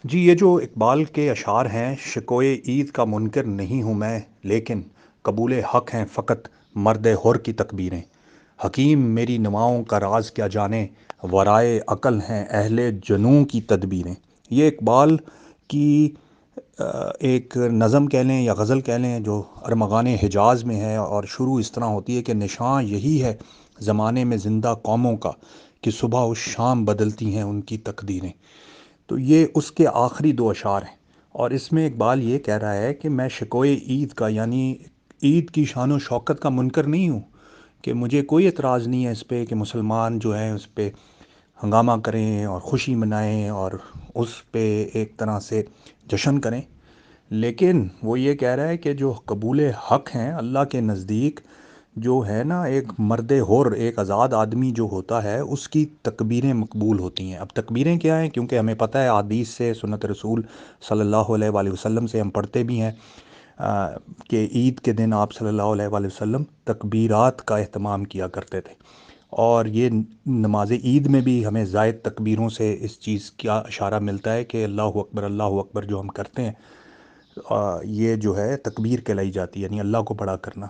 جی، یہ جو اقبال کے اشعار ہیں، شکوئے عید کا منکر نہیں ہوں میں، لیکن قبول حق ہیں فقط مرد حر کی تکبیریں۔ حکیم میری نواؤں کا راز کیا جانے، ورائے عقل ہیں اہل جنوں کی تدبیریں۔ یہ اقبال کی ایک نظم کہہ لیں یا غزل کہہ لیں جو ارمغان حجاز میں ہے، اور شروع اس طرح ہوتی ہے کہ نشاں یہی ہے زمانے میں زندہ قوموں کا، کہ صبح و شام بدلتی ہیں ان کی تقدیریں۔ تو یہ اس کے آخری دو اشعار ہیں، اور اس میں اقبال یہ کہہ رہا ہے کہ میں شکوئے عید کا، یعنی عید کی شان و شوکت کا منکر نہیں ہوں، کہ مجھے کوئی اعتراض نہیں ہے اس پہ کہ مسلمان جو ہیں اس پہ ہنگامہ کریں اور خوشی منائیں اور اس پہ ایک طرح سے جشن کریں، لیکن وہ یہ کہہ رہا ہے کہ جو قبول حق ہیں اللہ کے نزدیک، جو ہے نا ایک مرد حر، ایک آزاد آدمی جو ہوتا ہے، اس کی تکبیریں مقبول ہوتی ہیں۔ اب تکبیریں کیا ہیں؟ کیونکہ ہمیں پتہ ہے حدیث سے، سنت رسول صلی اللہ علیہ وآلہ وسلم سے ہم پڑھتے بھی ہیں کہ عید کے دن آپ صلی اللہ علیہ وآلہ وسلم تکبیرات کا اہتمام کیا کرتے تھے، اور یہ نماز عید میں بھی ہمیں زائد تکبیروں سے اس چیز کا اشارہ ملتا ہے کہ اللہ اکبر جو ہم کرتے ہیں، یہ جو ہے تکبیر کہلائی جاتی ہے، یعنی اللہ کو بڑا کرنا۔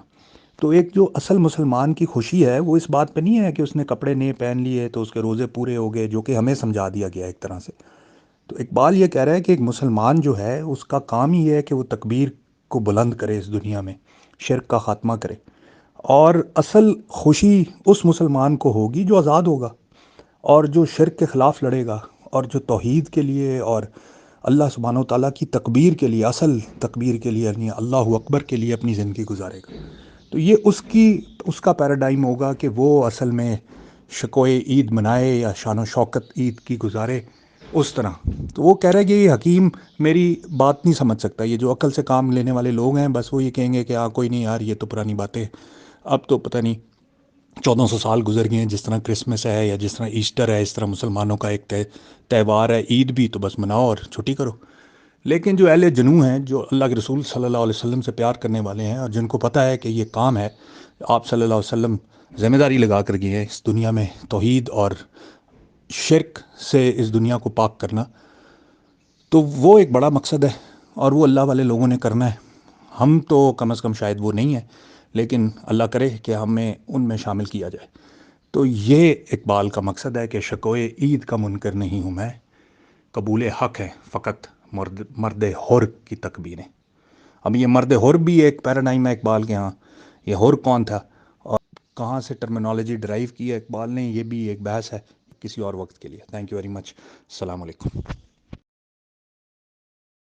تو ایک جو اصل مسلمان کی خوشی ہے وہ اس بات پہ نہیں ہے کہ اس نے کپڑے نئے پہن لیے تو اس کے روزے پورے ہو گئے، جو کہ ہمیں سمجھا دیا گیا ایک طرح سے۔ تو اقبال یہ کہہ رہا ہے کہ ایک مسلمان جو ہے اس کا کام ہی ہے کہ وہ تکبیر کو بلند کرے اس دنیا میں، شرک کا خاتمہ کرے، اور اصل خوشی اس مسلمان کو ہوگی جو آزاد ہوگا، اور جو شرک کے خلاف لڑے گا، اور جو توحید کے لیے اور اللہ سبحانہ و تعالیٰ کی تکبیر کے لیے، اصل تکبیر کے لیے، یعنی اللہ اکبر کے لیے اپنی زندگی گزارے گا۔ تو یہ اس کا پیراڈائم ہوگا کہ وہ اصل میں شکوئے عید منائے یا شان و شوکت عید کی گزارے اس طرح۔ تو وہ کہہ رہا ہے کہ یہ حکیم میری بات نہیں سمجھ سکتا، یہ جو عقل سے کام لینے والے لوگ ہیں بس وہ یہ کہیں گے کہ کوئی نہیں یار، یہ تو پرانی باتیں، اب تو پتہ نہیں 1400 سال گزر گئے ہیں، جس طرح کرسمس ہے یا جس طرح ایسٹر ہے، اس طرح مسلمانوں کا ایک تہوار ہے عید بھی، تو بس مناؤ اور چھٹی کرو۔ لیکن جو اہل جنوں ہیں، جو اللہ کے رسول صلی اللہ علیہ وسلم سے پیار کرنے والے ہیں، اور جن کو پتہ ہے کہ یہ کام ہے آپ صلی اللہ علیہ وسلم ذمہ داری لگا کر گئے ہیں اس دنیا میں توحید اور شرک سے اس دنیا کو پاک کرنا، تو وہ ایک بڑا مقصد ہے، اور وہ اللہ والے لوگوں نے کرنا ہے۔ ہم تو کم از کم شاید وہ نہیں ہیں، لیکن اللہ کرے کہ ہمیں ان میں شامل کیا جائے۔ تو یہ اقبال کا مقصد ہے کہ شکوئے عید کا منکر نہیں ہوں میں، قبول حق ہے فقط مرد حر کی تکبیریں۔ اب یہ مرد حر بھی ایک پیراڈائم ہے اقبال کے ہاں، یہ حر کون تھا اور کہاں سے ٹرمینالوجی ڈرائیو کی ہے اقبال نے، یہ بھی ایک بحث ہے کسی اور وقت کے لیے۔ تھینک یو ویری مچ، السلام علیکم۔